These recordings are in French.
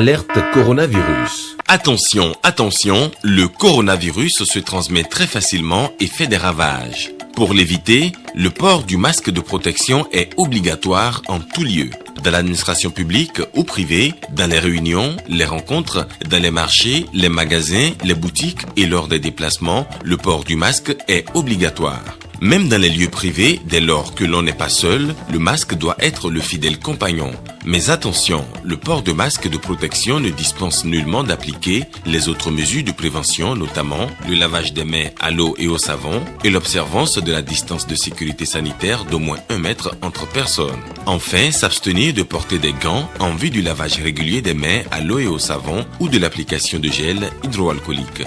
Alerte coronavirus. Attention, attention, le coronavirus se transmet très facilement et fait des ravages. Pour l'éviter, le port du masque de protection est obligatoire en tout lieu. Dans l'administration publique ou privée, dans les réunions, les rencontres, dans les marchés, les magasins, les boutiques et lors des déplacements, le port du masque est obligatoire. Même dans les lieux privés, dès lors que l'on n'est pas seul, le masque doit être le fidèle compagnon. Mais attention, le port de masque de protection ne dispense nullement d'appliquer les autres mesures de prévention, notamment le lavage des mains à l'eau et au savon et l'observance de la distance de sécurité sanitaire d'au moins 1 mètre entre personnes. Enfin, s'abstenir de porter des gants en vue du lavage régulier des mains à l'eau et au savon ou de l'application de gel hydroalcoolique.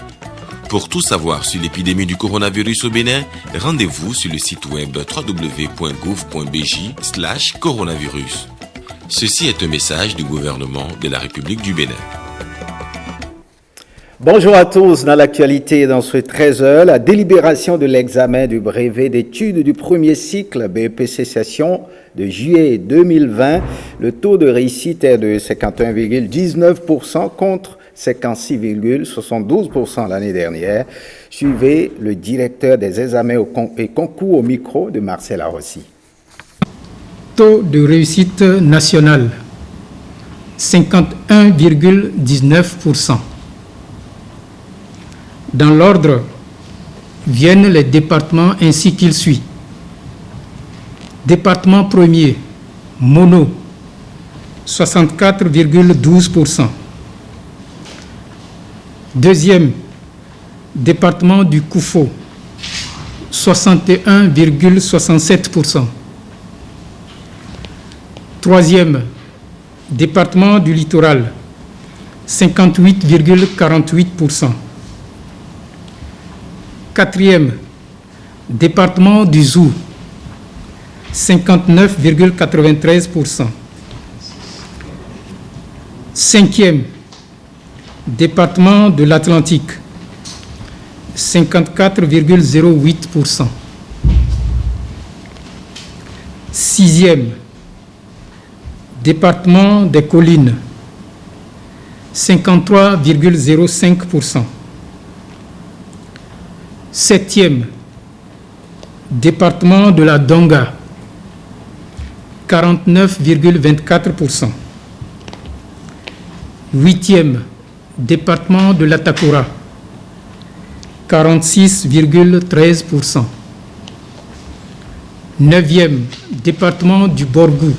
Pour tout savoir sur l'épidémie du coronavirus au Bénin, rendez-vous sur le site web www.gouv.bj/coronavirus. Ceci est un message du gouvernement de la République du Bénin. Bonjour à tous. Dans l'actualité, dans ce 13h, la délibération de l'examen du brevet d'études du premier cycle BEPC Session de juillet 2020. Le taux de réussite est de 51,19% contre 56,72% l'année dernière. Suivez le directeur des examens et concours au micro de Marcel Arossi. Taux de réussite national, 51,19%. Dans l'ordre, viennent les départements ainsi qu'il suit. Département premier, Mono, 64,12%. Deuxième, département du Koufo, 61,67%. Troisième, département du Littoral, 58,48%. Quatrième, département du Zou, 59,93%. Cinquième, département de l'Atlantique, 54,08%. Sixième, département des Collines, 53,05%. Septième, département de la Donga, 49,24%. Huitième, département de l'Atakura, 46,13%. Neuvième, département du Borgou,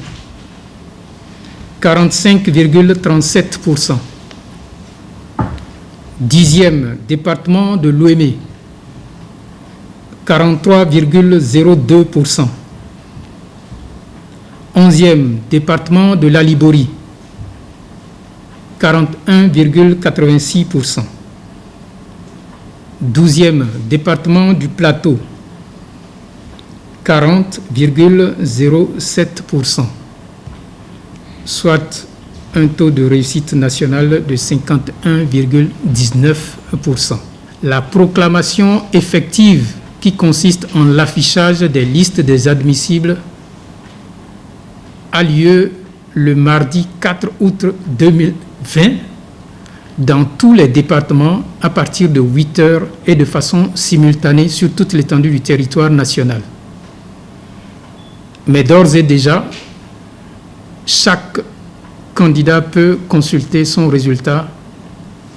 45,37%. Dixième, département de l'Ouémé, 43,02%. Onzième, département de l'Alibori, 41,86%. Douzième, département du Plateau, 40,07%. Soit un taux de réussite national de 51,19%. La proclamation effective qui consiste en l'affichage des listes des admissibles a lieu le mardi 4 août 2020 dans tous les départements à partir de 8 heures et de façon simultanée sur toute l'étendue du territoire national. Mais d'ores et déjà, chaque candidat peut consulter son résultat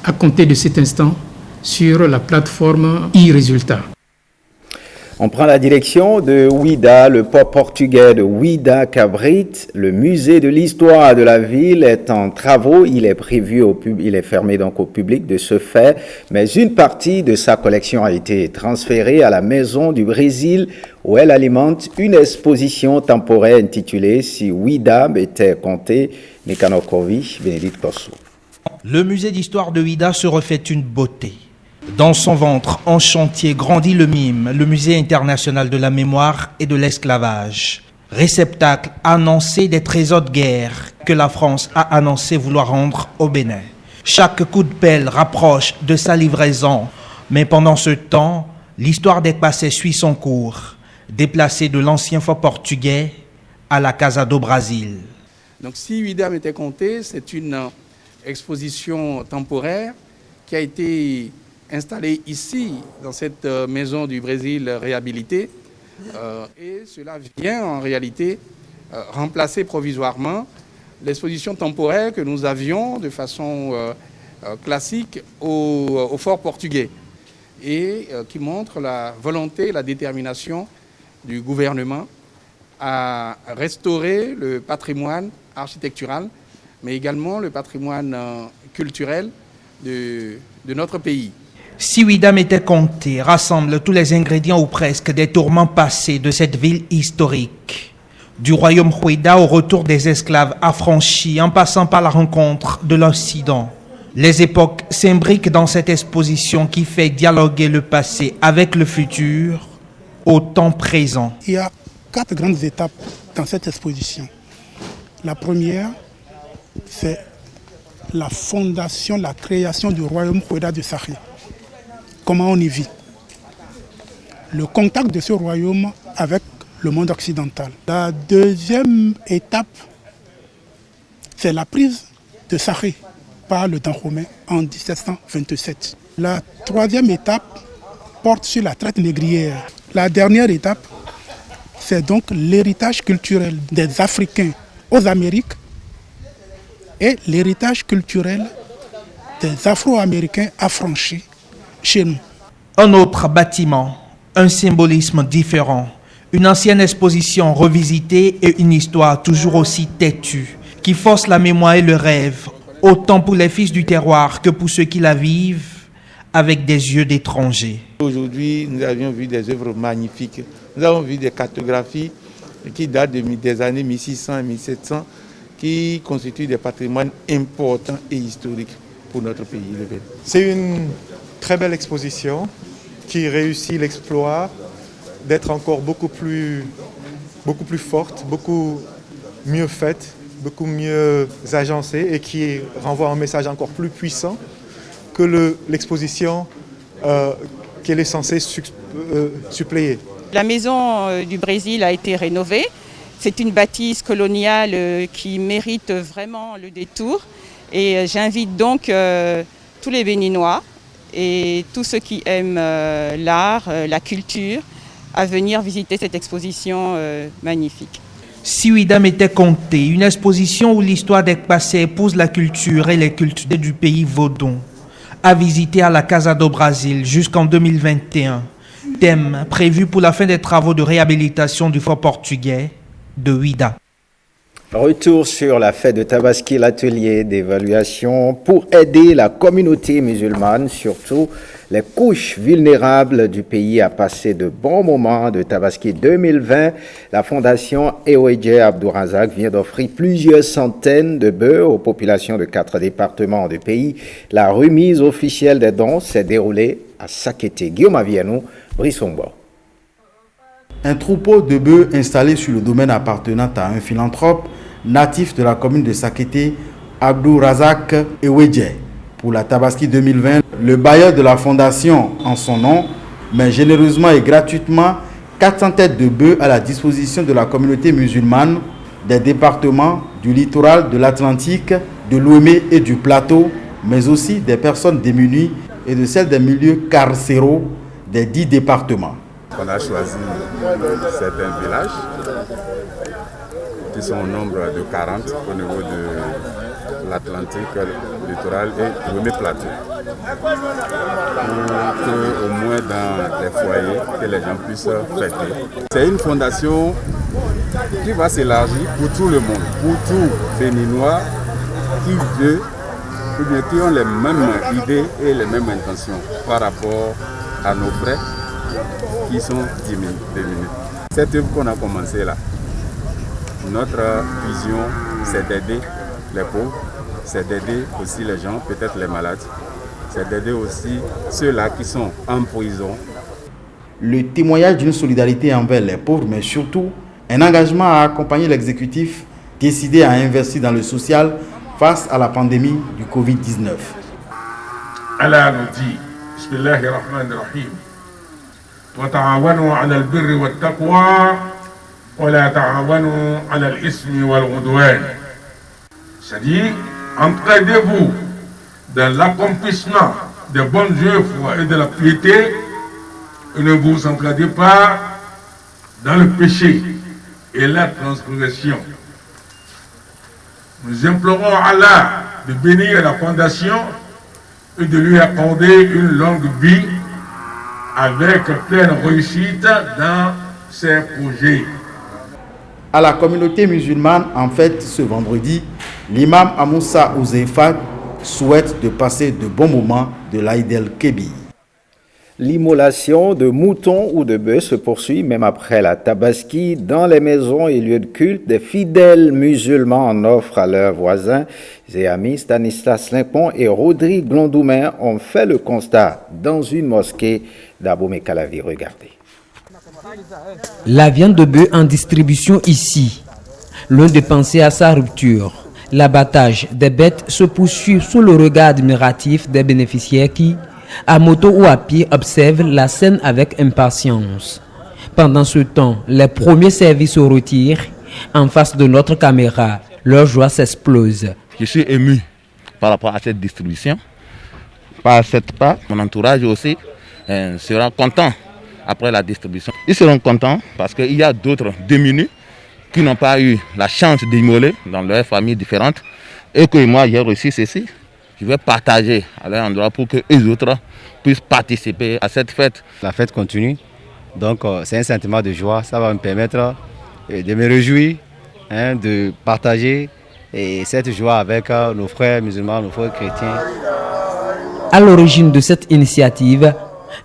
à compter de cet instant sur la plateforme e-résultats. On prend la direction de Ouida, le port portugais de Ouida Cabrit. Le musée de l'histoire de la ville est en travaux. Il est fermé donc au public de ce fait, mais une partie de sa collection a été transférée à la Maison du Brésil où elle alimente une exposition temporaire intitulée Si Ouida était compté, Nekanokovi, Bénédicte Kosso. Le musée d'histoire de Ouida se refait une beauté. Dans son ventre, en chantier, grandit le MIME, le Musée international de la mémoire et de l'esclavage. Réceptacle annoncé des trésors de guerre que la France a annoncé vouloir rendre au Bénin. Chaque coup de pelle rapproche de sa livraison, mais pendant ce temps, l'histoire des passés suit son cours, déplacé de l'ancien fort portugais à la Casa do Brasil. Donc si Ouida m'était compté, c'est une exposition temporaire qui a été installée ici, dans cette maison du Brésil réhabilitée. Et cela vient en réalité remplacer provisoirement l'exposition temporaire que nous avions de façon classique au fort portugais et qui montre la volonté et la détermination du gouvernement à restaurer le patrimoine architectural, mais également le patrimoine culturel de notre pays. Si Ouidah Mété-Comté rassemble tous les ingrédients ou presque des tourments passés de cette ville historique, du royaume Ouidah au retour des esclaves affranchis en passant par la rencontre de l'Occident, les époques s'imbriquent dans cette exposition qui fait dialoguer le passé avec le futur au temps présent. Il y a 4 grandes étapes dans cette exposition. La première, c'est la fondation, la création du royaume Ouidah de Sakhi. Comment on y vit. Le contact de ce royaume avec le monde occidental. La deuxième étape, c'est la prise de Sakhi par le Dahomey en 1727. La troisième étape porte sur la traite négrière. La dernière étape, c'est donc l'héritage culturel des Africains aux Amériques et l'héritage culturel des Afro-Américains affranchis chez nous. Un autre bâtiment, un symbolisme différent, une ancienne exposition revisitée et une histoire toujours aussi têtue qui force la mémoire et le rêve, autant pour les fils du terroir que pour ceux qui la vivent avec des yeux d'étrangers. Aujourd'hui, nous avions vu des œuvres magnifiques. Nous avons vu des cartographies qui datent des années 1600 et 1700 qui constituent des patrimoines importants et historiques pour notre pays. C'est une très belle exposition qui réussit l'exploit d'être encore beaucoup plus forte, beaucoup mieux faite, beaucoup mieux agencée et qui renvoie un message encore plus puissant que l'exposition qu'elle est censée suppléer. La maison du Brésil a été rénovée. C'est une bâtisse coloniale qui mérite vraiment le détour. Et j'invite donc tous les Béninois et tous ceux qui aiment l'art, la culture, à venir visiter cette exposition magnifique. Si Ouidah Mété-Comté, une exposition où l'histoire des passés épouse la culture et les cultes du pays vaudon, à visiter à la Casa do Brasil jusqu'en 2021. Thème prévu pour la fin des travaux de réhabilitation du fort portugais de Ouidah. Retour sur la fête de Tabaski, l'atelier d'évaluation pour aider la communauté musulmane, surtout les couches vulnérables du pays, à passer de bons moments de Tabaski 2020. La fondation Eweje Abdourazak vient d'offrir plusieurs centaines de bœufs aux populations de 4 départements du pays. La remise officielle des dons s'est déroulée à Sakété. Guillaume Avianou, Brissombo. Un troupeau de bœufs installé sur le domaine appartenant à un philanthrope natif de la commune de Sakété, Abdourazak Eweje. Pour la Tabaski 2020, le bailleur de la fondation en son nom met généreusement et gratuitement 400 têtes de bœufs à la disposition de la communauté musulmane des départements du littoral de l'Atlantique, de l'Ouémé et du Plateau, mais aussi des personnes démunies et de celles des milieux carcéraux des 10 départements. On a choisi certains villages qui sont au nombre de 40 au niveau de l'Atlantique, le littoral et le Plateau. Pour qu'au moins dans les foyers, que les gens puissent fêter. C'est une fondation qui va s'élargir pour tout le monde, pour tous les Béninois qui veulent ou bien qui ont les mêmes idées et les mêmes intentions par rapport à nos frères qui sont démunis. Cette œuvre qu'on a commencé là, notre vision, c'est d'aider les pauvres, c'est d'aider aussi les gens, peut-être les malades, c'est d'aider aussi ceux-là qui sont en prison. Le témoignage d'une solidarité envers les pauvres, mais surtout un engagement à accompagner l'exécutif décidé à investir dans le social face à la pandémie du Covid-19. Allah nous dit, Bismillahirrahmanirrahim, wa ta'awanu 'ala al-birri wat-taqwa wa la ta'awanu 'ala al-ismi wal-'udwan. C'est-à-dire, entraidez-vous dans l'accomplissement des bonnes œuvres et de la piété, et ne vous entraidez pas dans le péché et la transgression. Nous implorons Allah de bénir la fondation et de lui accorder une longue vie avec pleine réussite dans ses projets. À la communauté musulmane, en fait, ce vendredi, l'imam Amoussa Ouzeifa souhaite de passer de bons moments de l'Aïd el-Kébir. L'immolation de moutons ou de bœufs se poursuit même après la tabaski dans les maisons et lieux de culte. Des fidèles musulmans en offrent à leurs voisins et amis. Stanislas Limpon et Rodrigue Glondoumain ont fait le constat dans une mosquée d'Abomey-Calavi. Regardez. La viande de bœuf en distribution ici. Loin de penser à sa rupture, l'abattage des bêtes se poursuit sous le regard admiratif des bénéficiaires qui, à moto ou à pied, observent la scène avec impatience. Pendant ce temps, les premiers services se retirent. En face de notre caméra, leur joie s'explose. Je suis ému par rapport à cette distribution. Par cette part, mon entourage aussi sera content après la distribution. Ils seront contents parce qu'il y a d'autres démunis qui n'ont pas eu la chance d'immoler dans leurs familles différentes et que moi j'ai reçu ceci. Je vais partager à leur endroit pour que les autres puissent participer à cette fête. La fête continue, donc c'est un sentiment de joie. Ça va me permettre de me réjouir, de partager cette joie avec nos frères musulmans, nos frères chrétiens. À l'origine de cette initiative,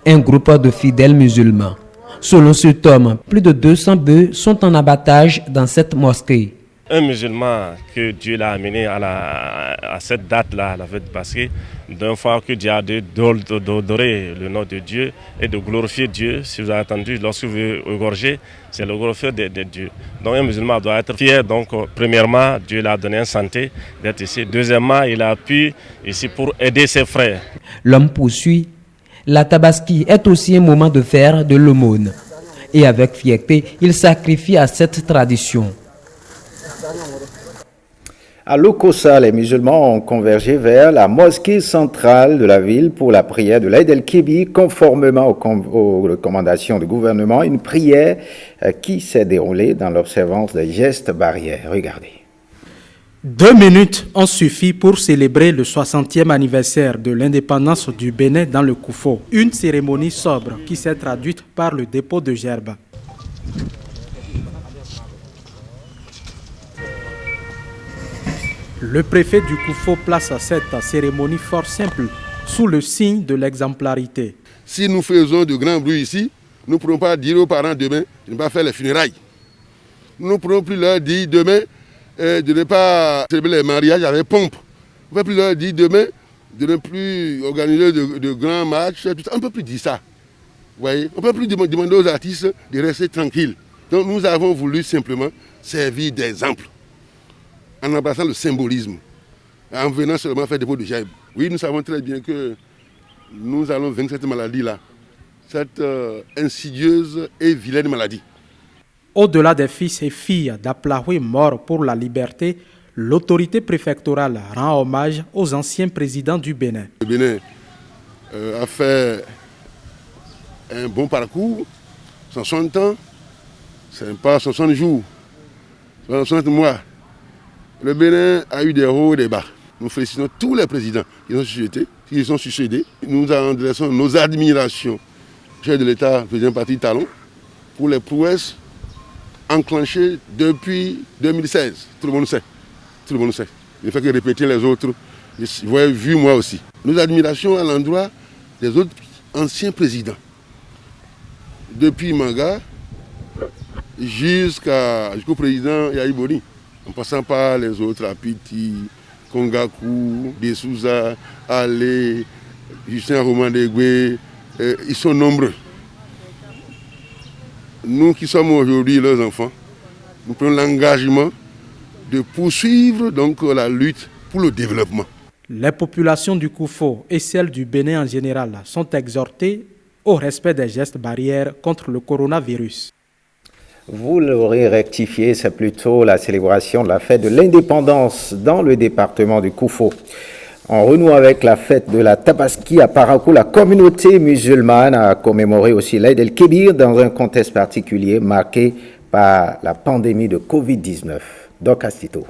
un groupe de fidèles musulmans. Selon cet homme, plus de 200 bœufs sont en abattage dans cette mosquée. Un musulman que Dieu l'a amené à cette date-là, la fête basquée, d'un fois que Dieu a d'adorer le nom de Dieu et de glorifier Dieu. Si vous avez entendu, lorsque vous égorgez, c'est le glorifier de Dieu. Donc un musulman doit être fier. Donc premièrement, Dieu l'a donné une santé d'être ici. Deuxièmement, il a pu ici pour aider ses frères. L'homme poursuit. La tabaski est aussi un moment de faire de l'aumône. Et avec fierté, il sacrifie à cette tradition. À Lokossa, les musulmans ont convergé vers la mosquée centrale de la ville pour la prière de l'Aïd el-Kébir, conformément aux recommandations du gouvernement, une prière qui s'est déroulée dans l'observance des gestes barrières. Regardez. 2 minutes ont suffi pour célébrer le 60e anniversaire de l'indépendance du Bénin dans le Koufo. Une cérémonie sobre qui s'est traduite par le dépôt de gerbes. Le préfet du Koufo place cette cérémonie fort simple, sous le signe de l'exemplarité. Si nous faisons de grands bruits ici, nous ne pourrons pas dire aux parents demain de ne pas faire les funérailles. Nous ne pourrons plus leur dire demain de ne pas célébrer les mariages avec pompe. On ne peut plus leur dire demain de ne plus organiser de grands matchs. Tout ça. On ne peut plus dire ça. Vous voyez? On ne peut plus demander aux artistes de rester tranquilles. Donc nous avons voulu simplement servir d'exemple, en embrassant le symbolisme, en venant seulement faire des pots de gerbes. Oui, nous savons très bien que nous allons vaincre cette maladie-là, cette insidieuse et vilaine maladie. Au-delà des fils et filles d'Aplaoui morts pour la liberté, l'autorité préfectorale rend hommage aux anciens présidents du Bénin. Le Bénin a fait un bon parcours, 60 ans, c'est pas 60 jours, 60 mois. Le Bénin a eu des hauts et des bas. Nous félicitons tous les présidents qui sont succédés. Nous adressons nos admirations au chef de l'État, président Patrice Talon, pour les prouesses enclenchées depuis 2016. Tout le monde sait. Tout le monde sait. Il ne fait que répéter les autres. Vous avez vu moi aussi. Nos admirations à l'endroit des autres anciens présidents. Depuis Manga jusqu'au président Yahi Boni, en passant par les autres, Apiti, Kongaku, Desouza, Ale, Justin Romandegwe, ils sont nombreux. Nous qui sommes aujourd'hui leurs enfants, nous prenons l'engagement de poursuivre donc la lutte pour le développement. Les populations du Koufo et celles du Bénin en général sont exhortées au respect des gestes barrières contre le coronavirus. Vous l'aurez rectifié, c'est plutôt la célébration de la fête de l'indépendance dans le département du Koufo. En renouant avec la fête de la Tabaski à Parakou, la communauté musulmane a commémoré aussi l'Aïd el-Kébir dans un contexte particulier marqué par la pandémie de Covid-19. Doc Astito.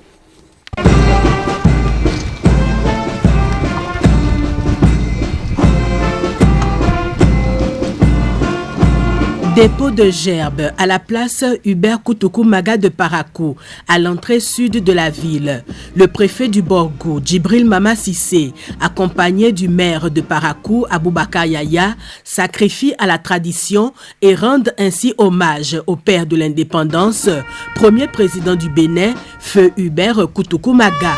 Dépôt de gerbes à la place Hubert Koutoukou Maga de Parakou, à l'entrée sud de la ville. Le préfet du Borgou, Djibril Mama Sissé, accompagné du maire de Parakou, Aboubakar Yaya, sacrifie à la tradition et rendent ainsi hommage au père de l'indépendance, premier président du Bénin, feu Hubert Koutoukou Maga.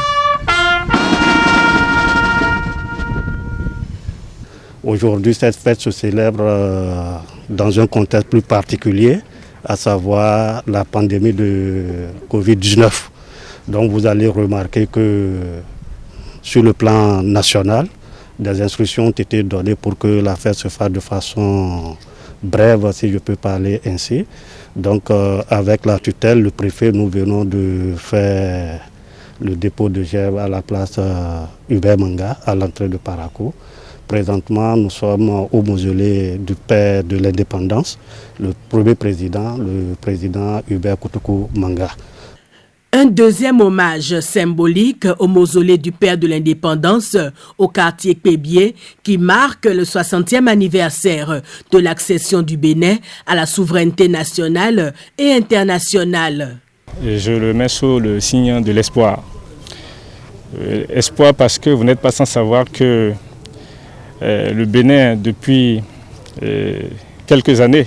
Aujourd'hui, cette fête se célèbre dans un contexte plus particulier, à savoir la pandémie de Covid-19. Donc vous allez remarquer que sur le plan national, des instructions ont été données pour que la fête se fasse de façon brève, si je peux parler ainsi. Donc avec la tutelle, le préfet, nous venons de faire le dépôt de gerbes à la place Hubert Manga, à l'entrée de Parakou. Présentement, nous sommes au mausolée du père de l'indépendance, le premier président, le président Hubert Koutoukou Manga. Un deuxième hommage symbolique au mausolée du père de l'indépendance au quartier Pébier qui marque le 60e anniversaire de l'accession du Bénin à la souveraineté nationale et internationale. Je le mets sous le signe de l'espoir. Espoir parce que vous n'êtes pas sans savoir que le Bénin, depuis quelques années,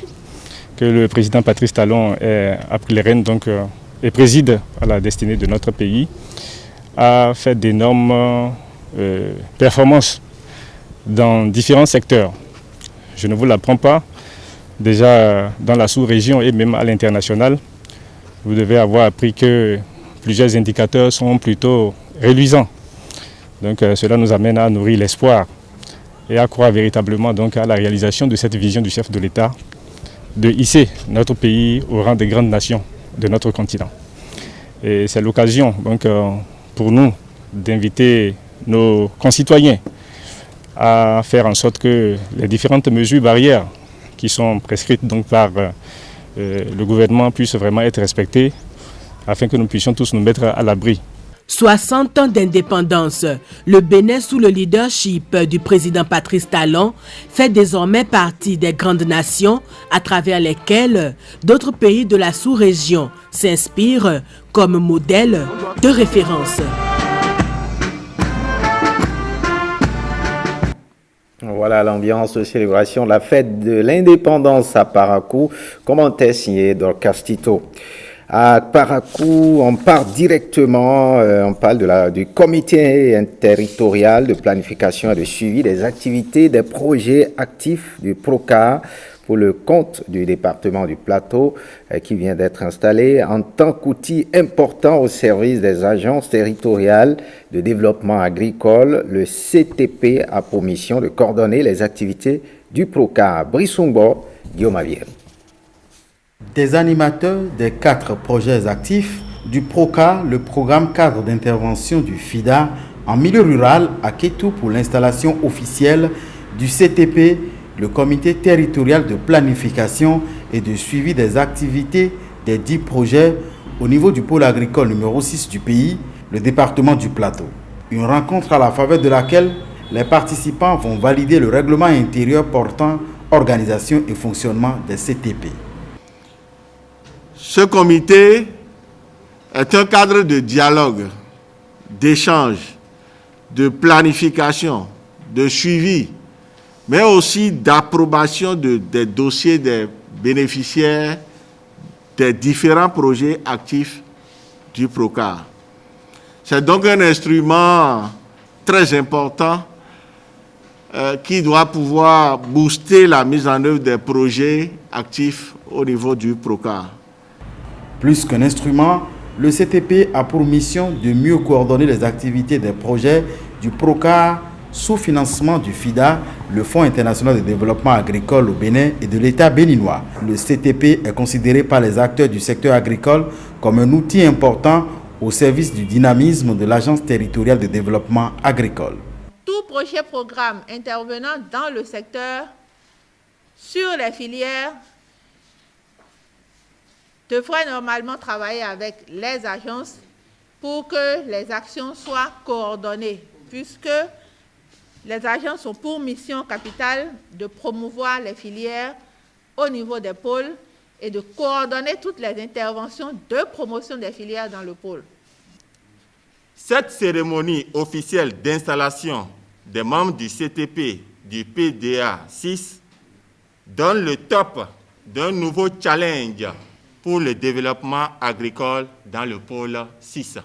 que le président Patrice Talon a pris les rênes donc, et préside à la destinée de notre pays, a fait d'énormes performances dans différents secteurs. Je ne vous l'apprends pas, déjà dans la sous-région et même à l'international, vous devez avoir appris que plusieurs indicateurs sont plutôt reluisants. Donc cela nous amène à nourrir l'espoir et à croire véritablement donc à la réalisation de cette vision du chef de l'État de hisser notre pays au rang des grandes nations de notre continent. Et c'est l'occasion donc pour nous d'inviter nos concitoyens à faire en sorte que les différentes mesures barrières qui sont prescrites donc par le gouvernement puissent vraiment être respectées afin que nous puissions tous nous mettre à l'abri. 60 ans d'indépendance, le Bénin sous le leadership du président Patrice Talon fait désormais partie des grandes nations à travers lesquelles d'autres pays de la sous-région s'inspirent comme modèle de référence. Voilà l'ambiance de célébration de la fête de l'indépendance à Parakou, commentaire signé d'Orcastito. À Parakou, on part directement, on parle du comité interterritorial de planification et de suivi des activités des projets actifs du PROCAR pour le compte du département du Plateau qui vient d'être installé en tant qu'outil important au service des agences territoriales de développement agricole. Le CTP a pour mission de coordonner les activités du PROCAR. Brissongbo, Guillaume Avier. Des animateurs des 4 projets actifs du PROCAR, le programme cadre d'intervention du FIDA en milieu rural à Kétou pour l'installation officielle du CTP, le comité territorial de planification et de suivi des activités des 10 projets au niveau du pôle agricole numéro 6 du pays, le département du Plateau. Une rencontre à la faveur de laquelle les participants vont valider le règlement intérieur portant organisation et fonctionnement des CTP. Ce comité est un cadre de dialogue, d'échange, de planification, de suivi, mais aussi d'approbation des dossiers des bénéficiaires des différents projets actifs du PROCAR. C'est donc un instrument très important qui doit pouvoir booster la mise en œuvre des projets actifs au niveau du PROCAR. Plus qu'un instrument, le CTP a pour mission de mieux coordonner les activités des projets du PROCAR sous financement du FIDA, le Fonds international de développement agricole au Bénin et de l'État béninois. Le CTP est considéré par les acteurs du secteur agricole comme un outil important au service du dynamisme de l'Agence territoriale de développement agricole. Tout projet-programme intervenant dans le secteur sur les filières devrait normalement travailler avec les agences pour que les actions soient coordonnées, puisque les agences ont pour mission capitale de promouvoir les filières au niveau des pôles et de coordonner toutes les interventions de promotion des filières dans le pôle. Cette cérémonie officielle d'installation des membres du CTP du PDA 6 donne le top d'un nouveau challenge pour le développement agricole dans le pôle 6.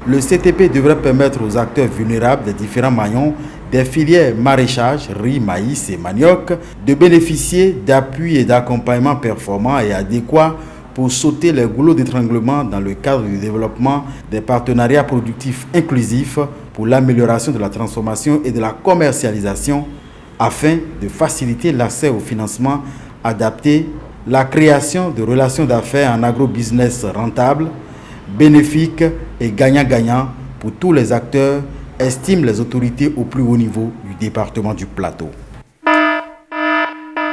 Le CTP devrait permettre aux acteurs vulnérables des différents maillons des filières maraîchage, riz, maïs et manioc de bénéficier d'appuis et d'accompagnement performants et adéquats pour sauter les goulots d'étranglement dans le cadre du développement des partenariats productifs inclusifs pour l'amélioration de la transformation et de la commercialisation afin de faciliter l'accès au financement adapté, la création de relations d'affaires en agrobusiness rentables, bénéfiques et gagnant-gagnant pour tous les acteurs, estiment les autorités au plus haut niveau du département du Plateau.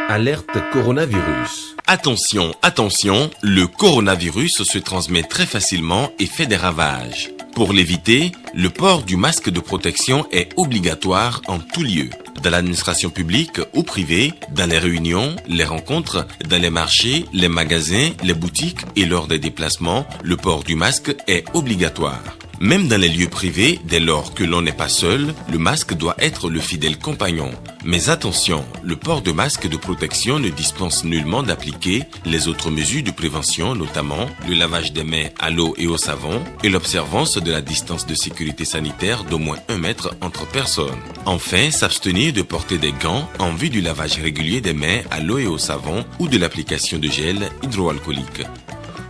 Alerte coronavirus. Attention, attention, le coronavirus se transmet très facilement et fait des ravages. Pour l'éviter, le port du masque de protection est obligatoire en tout lieu. Dans l'administration publique ou privée, dans les réunions, les rencontres, dans les marchés, les magasins, les boutiques et lors des déplacements, le port du masque est obligatoire. Même dans les lieux privés, dès lors que l'on n'est pas seul, le masque doit être le fidèle compagnon. Mais attention, le port de masque de protection ne dispense nullement d'appliquer les autres mesures de prévention, notamment le lavage des mains à l'eau et au savon et l'observance de la distance de sécurité sanitaire d'au moins 1 mètre entre personnes. Enfin, s'abstenir de porter des gants en vue du lavage régulier des mains à l'eau et au savon ou de l'application de gel hydroalcoolique.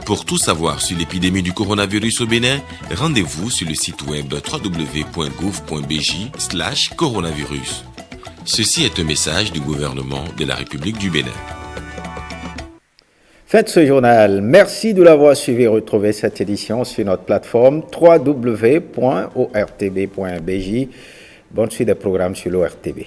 Pour tout savoir sur l'épidémie du coronavirus au Bénin, rendez-vous sur le site web www.gouv.bj/coronavirus. Ceci est un message du gouvernement de la République du Bénin. Faites ce journal. Merci de l'avoir suivi. Retrouvez cette édition sur notre plateforme www.ortb.bj. Bonne suite des programmes sur l'ORTB.